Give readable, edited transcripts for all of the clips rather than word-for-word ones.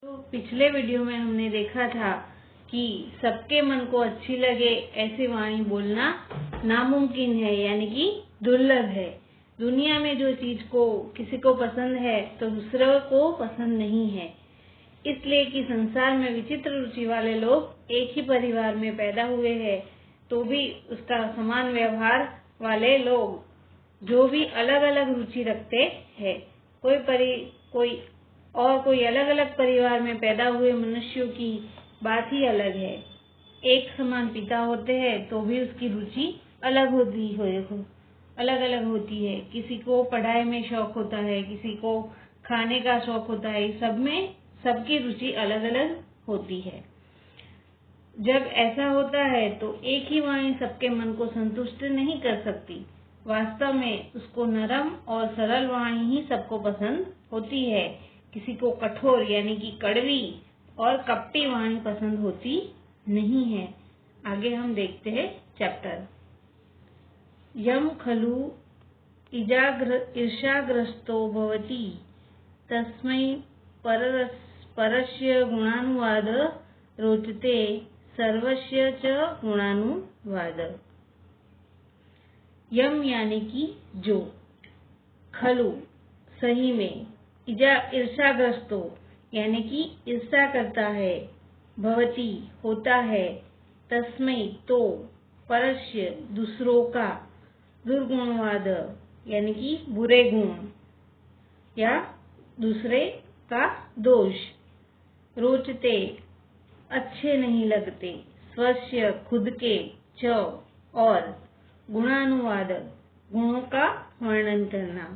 तो पिछले वीडियो में हमने देखा था कि सबके मन को अच्छी लगे ऐसी वाणी बोलना नामुमकिन है, यानी कि दुर्लभ है। दुनिया में जो चीज को किसी को पसंद है तो दूसरे को पसंद नहीं है, इसलिए कि संसार में विचित्र रुचि वाले लोग एक ही परिवार में पैदा हुए हैं तो भी उसका समान व्यवहार वाले लोग जो भी अलग अलग रुचि रखते हैं, कोई अलग अलग परिवार में पैदा हुए मनुष्यों की बात ही अलग है। एक समान पिता होते हैं तो भी उसकी रुचि अलग अलग होती है। किसी को पढ़ाई में शौक होता है, किसी को खाने का शौक होता है, सब में सबकी रुचि अलग अलग होती है। जब ऐसा होता है तो एक ही वाणी सबके मन को संतुष्ट नहीं कर सकती। वास्तव में उसको नरम और सरल वाणी ही सबको पसंद होती है। किसी को कठोर यानी कि कड़वी और कपटी वाणी पसंद होती नहीं है। आगे हम देखते हैं चैप्टर। यम खलु ईर्ष्याग्रस्तो भवति तस्मै परस्य गुणानुवाद रोचते सर्वस्य च गुणानुवाद। यम यानी कि जो, खलु सही में, ईर्ष्याग्रस्तो यानी कि ईर्ष्या करता है, भवति होता है, तस्मै तो, परस्य दूसरों का, दुर्गुणवाद यानी कि बुरे गुण या दूसरे का दोष, रोचते अच्छे नहीं लगते, स्वस्य खुद के, च और, गुणानुवाद गुणों का वर्णन करना।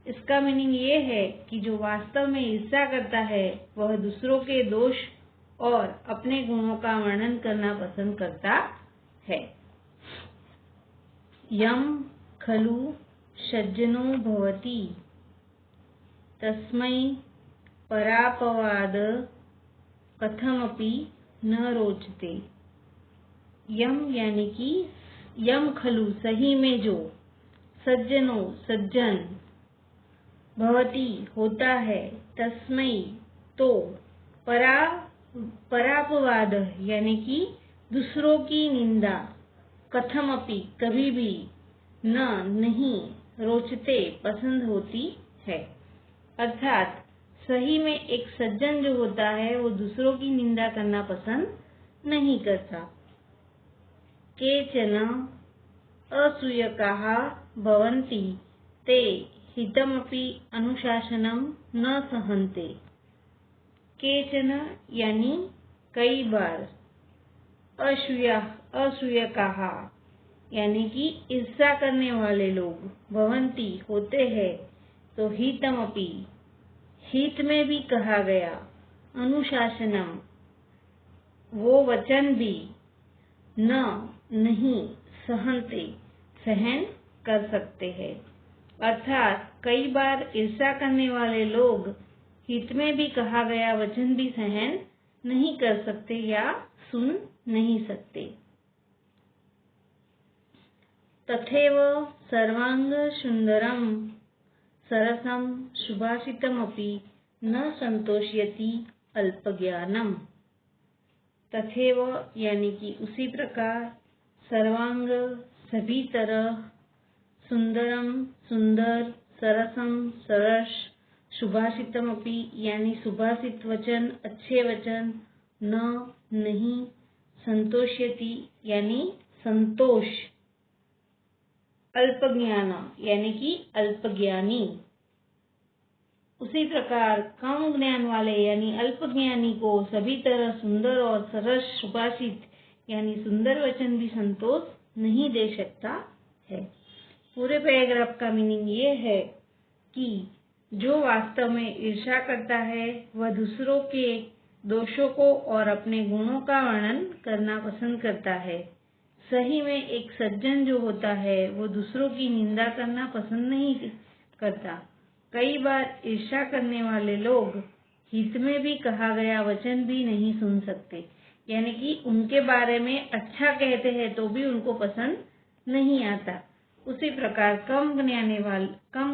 इसका मीनिंग ये है कि जो वास्तव में ईर्ष्या करता है वह दूसरों के दोष और अपने गुणों का वर्णन करना पसंद करता है। यम खलु सज्जनो भवति तस्मै परापवाद कथमपि न रोचते। यम यानी कि यम खलु सही में जो, सज्जनो सज्जन, भवति होता है, तस्मै तो, परापवाद यानी कि दूसरों की निंदा, कथमपि कभी भी, न नहीं, रोचते पसंद होती है। अर्थात सही में एक सज्जन जो होता है वो दूसरों की निंदा करना पसंद नहीं करता। केचन असूयकाः भवन्ति ते हितमपि अनुशासनं न सहन्ते। केचन यानी कई बार, असूयकाः यानी कि ईर्ष्या करने वाले लोग, भवन्ति होते हैं, तो हितमपि हित में भी कहा गया, अनुशासनम वो वचन भी, न नहीं, सहन्ते सहन कर सकते हैं। अर्थात कई बार ईर्ष्या करने वाले लोग हित में भी कहा गया वचन भी सहन नहीं कर सकते या सुन नहीं सकते। तथैव सर्वांग सुंदरम सरसम सुभाषितमपि न संतोषयति अल्पज्ञानम। तथैव यानी कि उसी प्रकार, सर्वांग सभी तरह, सुंदरम संदर, सरसम सरस, सुभाषितमपि यानी सुभाषित वचन अच्छे वचन, न नहीं, संतोषयति यानी संतोष, अल्पज्ञान यानी कि अल्पज्ञानी। उसी प्रकार कम ज्ञान वाले यानी अल्पज्ञानी को सभी तरह सुंदर और सरस सुभाषित यानी सुंदर वचन भी संतोष नहीं दे सकता है। पूरे पैराग्राफ का मीनिंग ये है कि जो वास्तव में ईर्ष्या करता है वह दूसरों के दोषों को और अपने गुणों का वर्णन करना पसंद करता है। सही में एक सज्जन जो होता है वो दूसरों की निंदा करना पसंद नहीं करता। कई बार ईर्ष्या करने वाले लोग हित में भी कहा गया वचन भी नहीं सुन सकते, यानी कि उनके बारे में अच्छा कहते हैं तो भी उनको पसंद नहीं आता। उसी प्रकार कम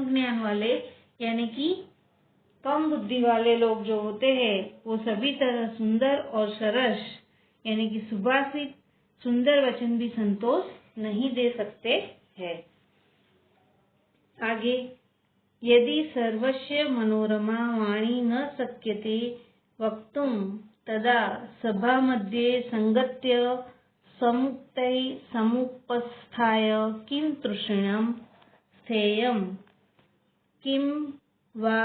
ज्ञान वाले यानी कि कम बुद्धि वाले लोग जो होते हैं वो सभी तरह सुंदर और सरस यानी कि सुभाषित सुंदर वचन भी संतोष नहीं दे सकते हैं। आगे, यदि सर्वस्य मनोरमा वाणी न शक्यते वक्तुं तदा सभामध्ये संगत्य समुक्तै समुपस्थाय किं तृष्णं स्थेयं किं वा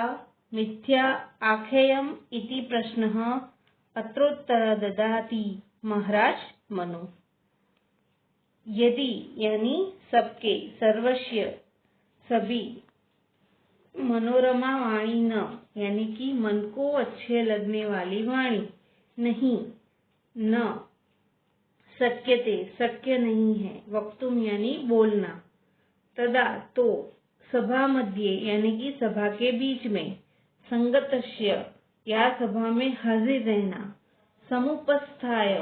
मिथ्या आखेयम् इति प्रश्नः अत्रोत्तर ददाति महाराज मनु। यदि यानी सबके, सर्वस्य सभी, मनोरमा वाणी न यानी कि मन को अच्छे लगने वाली वाणी नहीं, न शक्यते शक्य नहीं है, वक्तुम यानी बोलना, तदा तो, सभा मध्य यानी कि सभा के बीच में, संगतस्य या सभा में हाजिर रहना, समुपस्थाय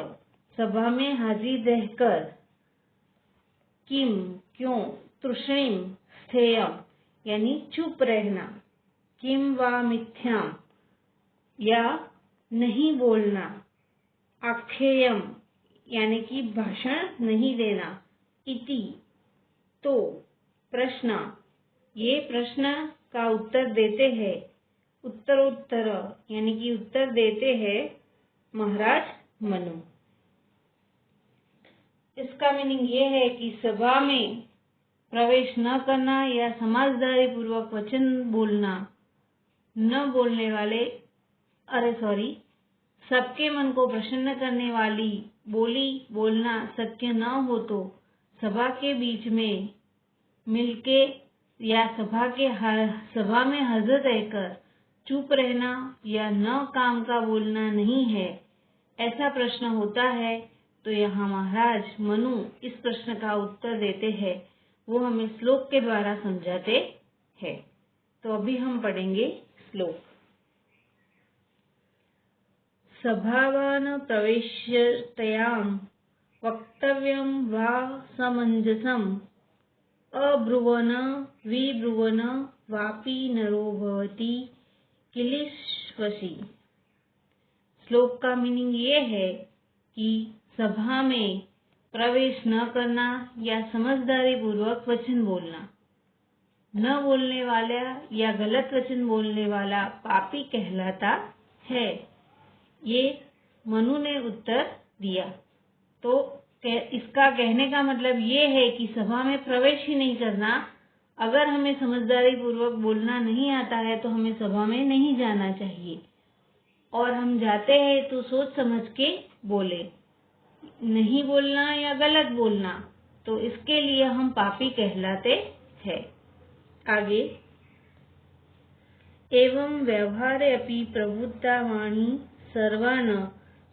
सभा में हाजिर रहकर, किम क्यों, तृष्णिम स्थेयम यानी चुप रहना, किम वा मिथ्याम या नहीं बोलना, आख्येयम यानी कि भाषण नहीं देना, इति तो, प्रश्न ये प्रश्न का उत्तर देते हैं, उत्तरोत्तर यानी कि उत्तर देते हैं महाराज मनु। इसका मीनिंग ये है कि सभा में प्रवेश न करना या समझदारी पूर्वक वचन बोलना, न बोलने वाले सबके मन को प्रसन्न करने वाली बोली बोलना शक्य न हो तो सभा के बीच में मिलके या सभा में हाजिर रहकर चुप रहना या न काम का बोलना नहीं है, ऐसा प्रश्न होता है। तो यहाँ महाराज मनु इस प्रश्न का उत्तर देते हैं, वो हमें श्लोक के द्वारा समझाते हैं। तो अभी हम पढ़ेंगे श्लोक। सभावान प्रवेश्यतयां वक्तव्यं वा समंजसम् अब्रुवन विब्रुवन वापि नरो भवति किलीश्वसी। श्लोक का मीनिंग ये है कि सभा में प्रवेश न करना या समझदारी पूर्वक वचन बोलना, न बोलने वाला या गलत वचन बोलने वाला पापी कहलाता है। ये मनु ने उत्तर दिया। तो इसका कहने का मतलब ये है कि सभा में प्रवेश ही नहीं करना। अगर हमें समझदारी पूर्वक बोलना नहीं आता है तो हमें सभा में नहीं जाना चाहिए, और हम जाते हैं तो सोच समझ के बोले, नहीं बोलना या गलत बोलना, तो इसके लिए हम पापी कहलाते हैं। आगे, एवं व्यवहारे अपि प्रवृत्ता वाणी सर्वान्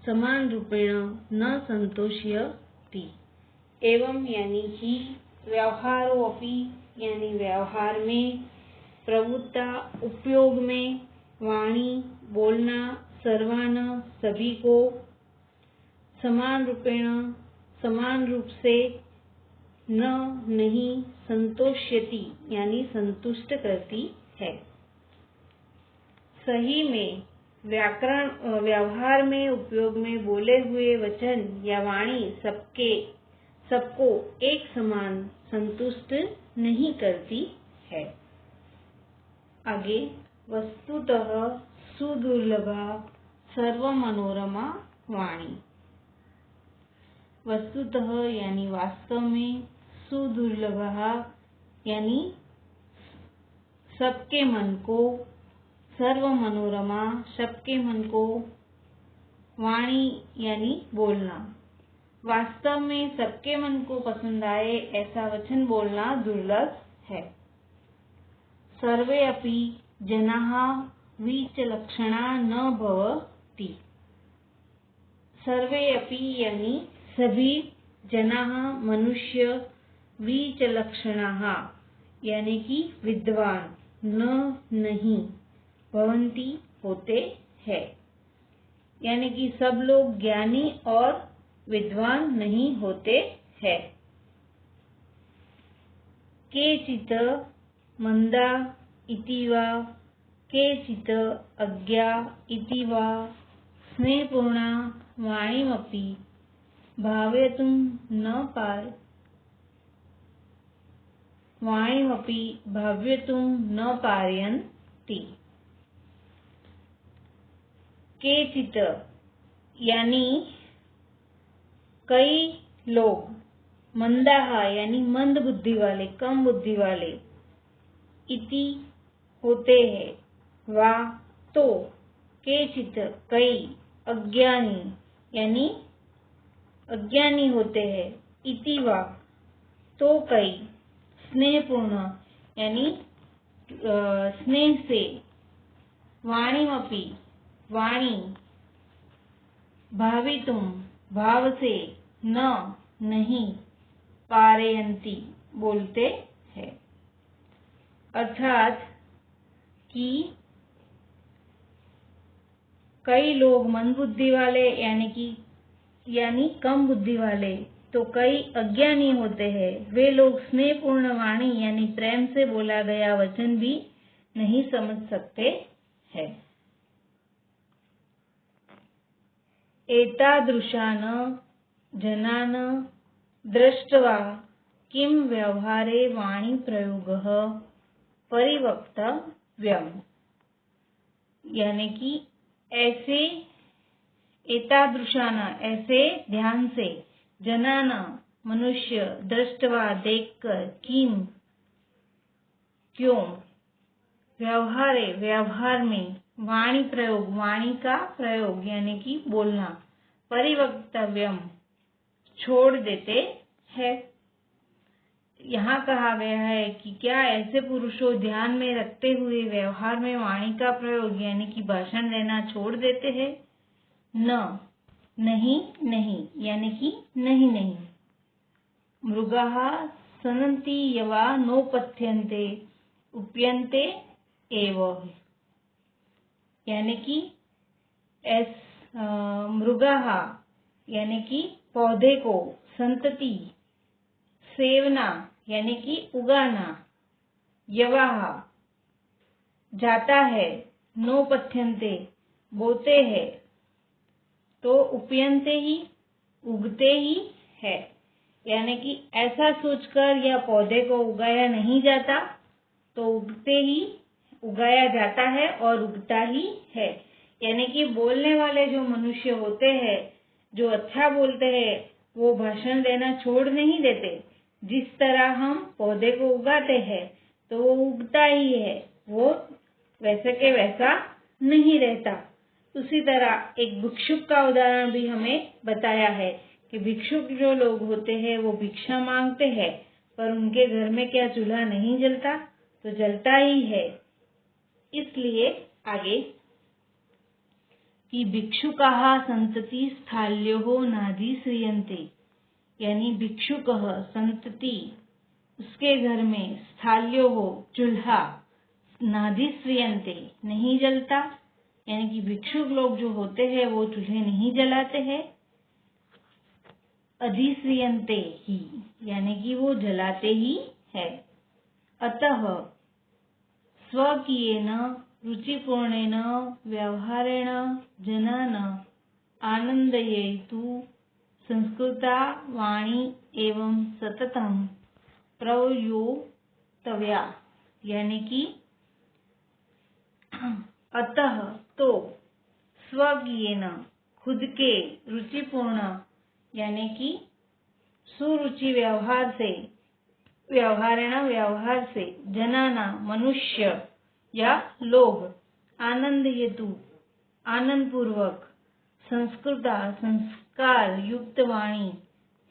समान रूपेण न संतोषयति। एवं यानी कि व्यवहारो अपि यानी व्यवहार में, प्रवृत्ता उपयोग में, वाणी बोलना, सर्वान् सभी को, समान रूपेण समान रूप से, न नहीं, संतोष्यति यानी संतुष्ट करती है। सही में व्यवहार में उपयोग में बोले हुए वचन या वाणी सबको एक समान संतुष्ट नहीं करती है। आगे, वस्तुतः सुदुर्लभा सर्वमनोरमा वाणी। वस्तुतः यानी वास्तव में, सुदुर्लभा यानी सबके मन को, सर्व मनोरमा सबके मन को, वाणी यानी बोलना, वास्तव में सबके मन को पसंद आए ऐसा वचन बोलना दुर्लभ है। सर्वे अपि जनाः विचलक्षणा न भवति। सर्वे अपि यानी सभी, जनाः मनुष्य, विचलक्षणाः यानी कि विद्वान, न नहीं, भवन्ति होते हैं यानी कि सब लोग ज्ञानी और विद्वान नहीं होते हैं। केचित् मंदा इति वा केचित् अज्ञा इति वा स्नेहपूर्णा वाणीमपि भावयितुं न पारयन्ति। केचित् यानी कई लोग, मंदाः यानी मंद बुद्धि वाले, कम बुद्धि वाले, इति होते हैं, वा तो, केचित् कई, अज्ञानी यानी अज्ञानी होते हैं, इति वा तो कई, स्नेहपूर्ण यानी स्नेह से, वाणीमपि वाणी, भावितुं भाव से, न नहीं, पारयन्ति बोलते हैं। अर्थात कि कई लोग मंदबुद्धि वाले यानी कम बुद्धि वाले, तो कई अज्ञानी होते हैं। वे लोग स्नेहपूर्ण वाणी यानी प्रेम से बोला गया वचन भी नहीं समझ सकते हैं। एतादृशान् जनान् दृष्ट्वा किं व्यवहारे वाणीप्रयोगः परिवक्तव्यम्, यानी कि ऐसे एतादृशान् ऐसे ध्यान से, जनान् मनुष्य, दृष्ट्वा देखकर, किम क्यों, व्यवहारे व्यवहार में, वाणी प्रयोग वाणी का प्रयोग यानी कि बोलना, परिवक्तव्यम छोड़ देते हैं। यहाँ कहा गया है कि क्या ऐसे पुरुषों ध्यान में रखते हुए व्यवहार में वाणी का प्रयोग यानी कि भाषण देना छोड़ देते हैं? नहीं यानी कि नहीं। मृगाः सनन्ति यवा नोपथ्यन्ते उप्यन्ते एव, यानी कि मृगाः यानी कि पौधे को, संतति सेवना यानी कि उगाना, यवाः जाता है, नोपथ्यन्ते बोते हैं, तो उपयन्ते ही उगते ही है, यानी कि ऐसा सोचकर या पौधे को उगाया नहीं जाता, तो उगते ही उगाया जाता है और उगता ही है। यानी कि बोलने वाले जो मनुष्य होते हैं, जो अच्छा बोलते हैं, वो भाषण देना छोड़ नहीं देते। जिस तरह हम पौधे को उगाते हैं तो वो उगता ही है, वो वैसे के वैसा नहीं रहता। उसी तरह एक भिक्षुक का उदाहरण भी हमें बताया है कि भिक्षुक जो लोग होते हैं वो भिक्षा मांगते हैं, पर उनके घर में क्या चूल्हा नहीं जलता? तो जलता ही है। इसलिए आगे कि भिक्षुकाः संतति स्थाल्योः नाधिश्रियन्ते, यानी भिक्षुकः संतति उसके घर में, स्थाल्योः चूल्हा, नाधिश्रियन्ते नहीं जलता, यानी कि भिक्षुक लोग जो होते हैं वो चूल्हे नहीं जलाते हैं। अधिश्रियन्ते ही यानी कि वो जलाते ही है। अतः स्वकीयेन रुचिपूर्णेन व्यवहारेण जनान् आनन्दयितुं संस्कृता वाणी एवं सततं प्रयोक्तव्या, यानी कि अतः तो, स्वकीयेन खुद के, रुचिपूर्ण यानी कि सुरुचि व्यवहार से, व्यवहारेण व्यवहार से, जनाना मनुष्य या लोग, आनंद हेतु आनंद पूर्वक, संस्कृता संस्कार युक्त वाणी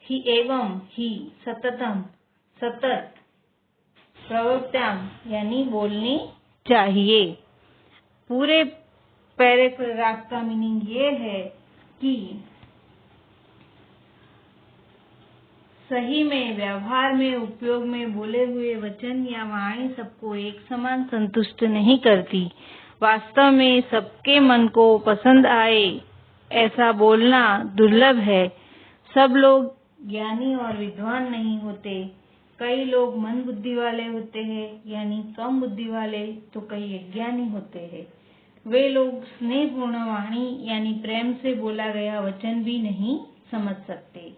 ही एवं ही सततम सतत प्रवक्ताम यानी बोलनी चाहिए। पूरे पैराग्राफ का मीनिंग ये है कि सही में व्यवहार में उपयोग में बोले हुए वचन या वाणी सबको एक समान संतुष्ट नहीं करती। वास्तव में सबके मन को पसंद आए ऐसा बोलना दुर्लभ है। सब लोग ज्ञानी और विद्वान नहीं होते। कई लोग मंद बुद्धि वाले होते हैं, यानी कम बुद्धि वाले, तो कई अज्ञानी होते हैं। वे लोग स्नेहपूर्ण वाणी यानी प्रेम से बोला गया वचन भी नहीं समझ सकते।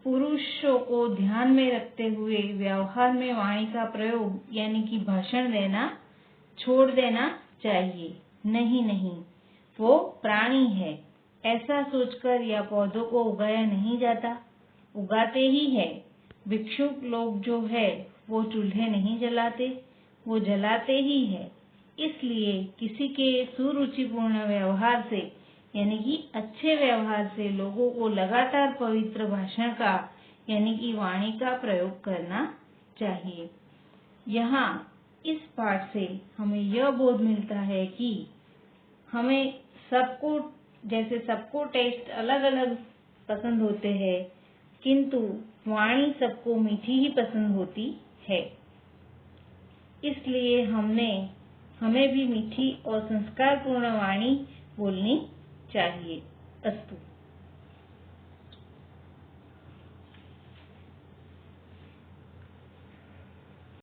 पुरुषों को ध्यान में रखते हुए व्यवहार में वाणी का प्रयोग यानी कि भाषण देना छोड़ देना चाहिए। नहीं, वो प्राणी है ऐसा सोचकर या पौधों को उगाया नहीं जाता, उगाते ही है। भिक्षुक लोग जो है वो चूल्हे नहीं जलाते, वो जलाते ही है। इसलिए किसी के सुरुचिपूर्ण व्यवहार से यानी कि अच्छे व्यवहार से लोगों को लगातार पवित्र भाषण का यानी कि वाणी का प्रयोग करना चाहिए। यहाँ इस पाठ से हमें यह बोध मिलता है कि हमें सबको टेस्ट अलग अलग पसंद होते हैं, किंतु वाणी सबको मीठी ही पसंद होती है। इसलिए हमें भी मीठी और संस्कारपूर्ण वाणी बोलनी चाहिए। अस्तु।